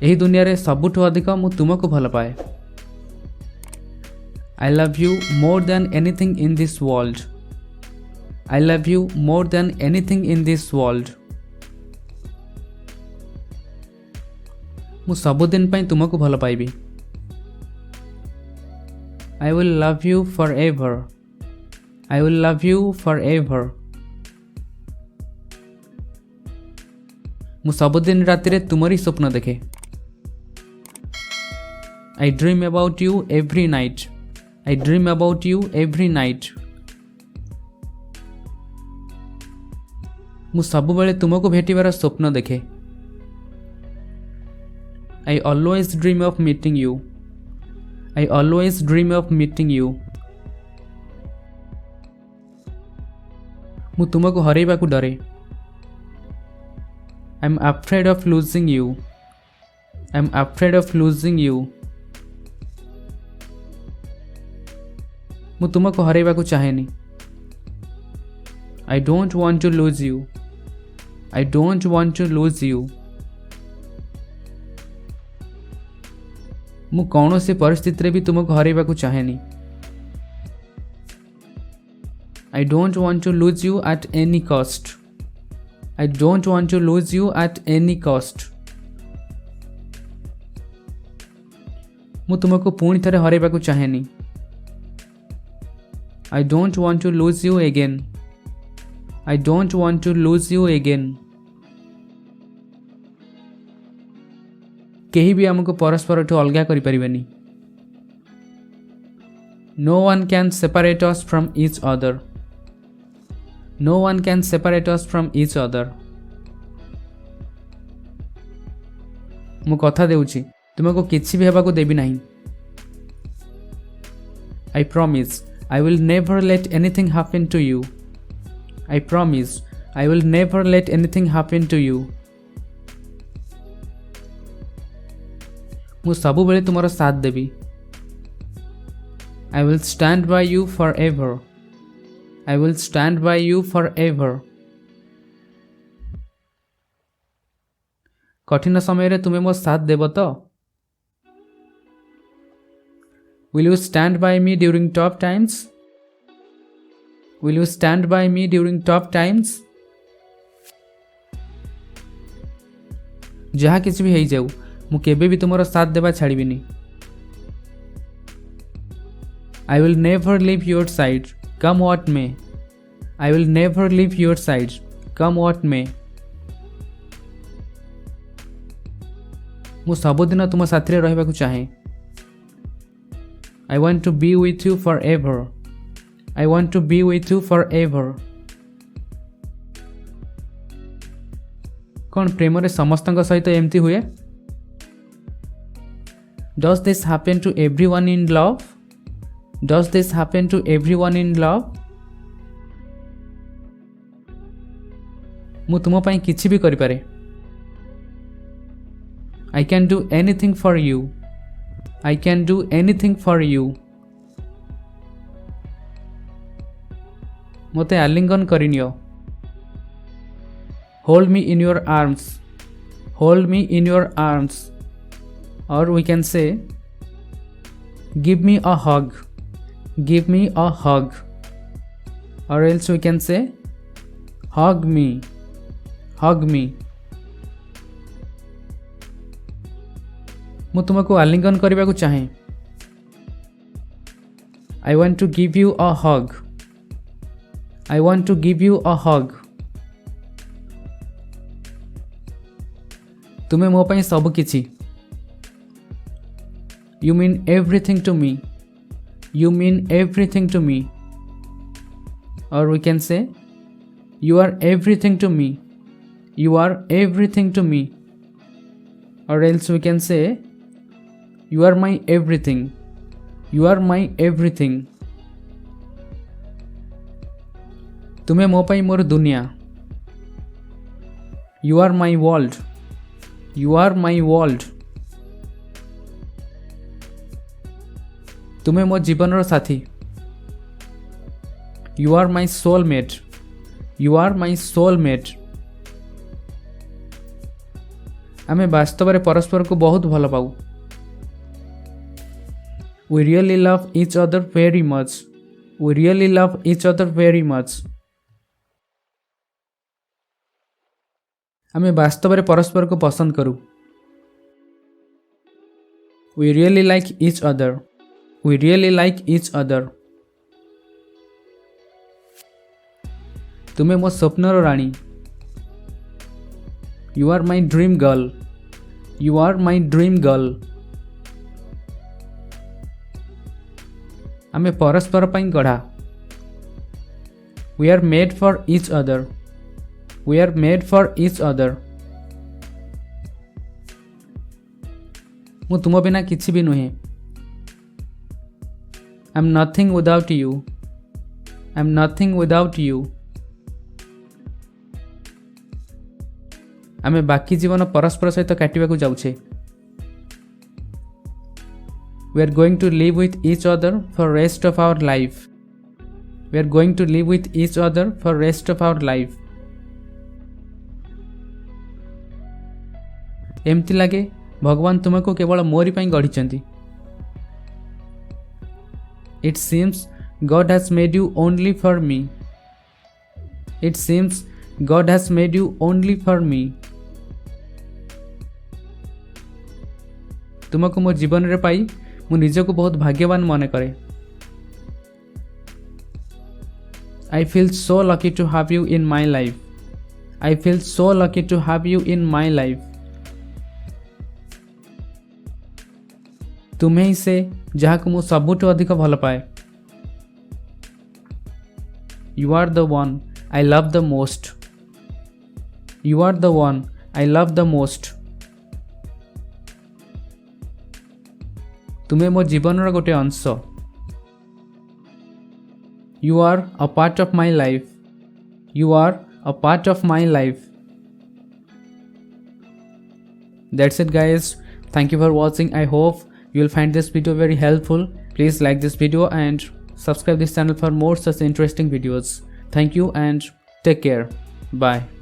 ଏହି ଦୁନିଆରେ ସବୁଠୁ ଅଧିକ ମୁଁ ତୁମକୁ ଭଲ ପାଏ। I love you more than anything in this world. I love you more than anything in this world. ମୁଁ ସବୁଦିନ ପାଇଁ ତୁମକୁ ଭଲ ପାଇବି। I will love you forever. I will love you forever. ମୁଁ ସବୁଦିନ ରାତିରେ ତୁମରି ସ୍ୱପ୍ନ ଦେଖେ। I dream about you every night. I dream about you every night. ମୁଁ ସବୁବେଳେ ତୁମକୁ ଭେଟିବାର ସ୍ୱପ୍ନ ଦେଖେ। I always dream of meeting you. I always dream of meeting you. ମୁଁ ତୁମକୁ ହରେଇବାକୁ ଡରେ। I'm afraid of losing you. I'm afraid of losing you. ମୁଁ ତୁମକୁ ହରେଇବାକୁ ଚାହେଁନି। I don't want to lose you. I don't want to lose you. ମୁଁ କୌଣସି ପରିସ୍ଥିତିରେ ବି ତୁମକୁ ହରେଇବାକୁ ଚାହେଁନି। I don't want to lose you at any cost. I don't want to lose you at any cost. ମୁଁ ତୁମକୁ ପୁଣି ଥରେ ହରେଇବାକୁ ଚାହେଁନି। I don't want to lose you again. I don't want to lose you again. केही भी हमको परस्परठू अलगा करि परिबेनी। No one can separate us from each other. No one can separate us from each other. ମୁଁ କଥା ଦେଉଛି ତୁମକୁ କିଛି ବି ହେବାକୁ ଦେବି ନାହିଁ। I promise I will never let anything happen to you. I promise I will never let anything happen to you. ମୁଁ ସବୁବେଳେ ତୁମର ସାଥ ଦେବି। I will stand by you forever. I will stand by you forever. कठिन समୟରେ ତୁମେ ମୋ ସାଥ ଦେବ ତ? Will you stand by me during tough times? Will you stand by me during tough times? ଯାହା କିଛି ବି ହେଇଯାଉ ମୁଁ କେବେ ବି ତୁମର ସାଥ ଦେବା ଛାଡ଼ିବିନି। I will never leave your side, come what may. I will never leave your side, come what may. ମୁଁ ସବୁଦିନ ତୁମ ସାଥିରେ ରହିବାକୁ ଚାହେଁ। I want to be with you forever. I want to be with you forever. କ'ଣ ପ୍ରେମରେ ସମସ୍ତଙ୍କ ସହିତ ଏମିତି ହୁଏ? Does this happen to everyone in love? Does this happen to everyone in love? ମୁଁ ତୁମ ପାଇଁ କିଛି ବି କରିପାରେ। I can do anything for you. I can do anything for you. ମୋତେ ଆଲିଙ୍ଗନ କରିନିଅ। Hold me in your arms. Hold me in your arms. Or we can say, give me a hug. Give me a hug. Or else we can say, hug me. Hug me. ମୁଁ ତୁମକୁ ଆଲିଙ୍ଗନ କରିବାକୁ ଚାହେଁ। I want to give you a hug. I want to give you a hug. ତୁମେ ମୋ ପାଇଁ ସବୁ କିଛି। You mean everything to me. You mean everything to me. Or we can say, you are everything to me. You are everything to me. Or else we can say, you are my everything. You are my everything. ତୁମେ ମୋ ପାଇଁ ମୋର ଦୁନିଆ। You are my world. You are my world. ତୁମେ ମୋ ଜୀବନର ସାଥୀ। You are my soulmate. You are my soulmate. आमे वास्तव में परस्पर को बहुत भल पाऊ। We really love each other very much. We really love each other very much. आमे वास्तव में परस्पर को पसंद करू। We really like each other. We really like each other. तुमे मो स्वप्नर राणी। You are my dream girl. You are my dream girl. आमे परस्पर पाई गढ़ा। We are made for each other. We are made for each other. मु तुम बिना किछि भी नुहे। I'm nothing without you. I'm nothing without you. आमे बाकी जीवन परस्पर सहित काटिबा को जाउछे। We are going to live with each other for rest of our life. We are going to live with each other for rest of our life. एमती लागे भगवान तुमको केवल मोरी पाई गढ़ी। It seems God has made you only for me. It seems God has made you only for me. तुमको मो जीवन रे पाई मु निजको बहुत भाग्यवान मन करे। I feel so lucky to have you in my life. I feel so lucky to have you in my life. तुम्हें ही से जहाँ को मु सबुठ अधिक भल पाए। You are the one I love the most. You are the one I love the most. तुम्हें मो जीवन गोटे अंश। You are a part of my life. You are a part of my life. That's it guys. Thank you for watching. I hope you will find this video very helpful. Please like this video and subscribe this channel for more such interesting videos. Thank you and take care. Bye.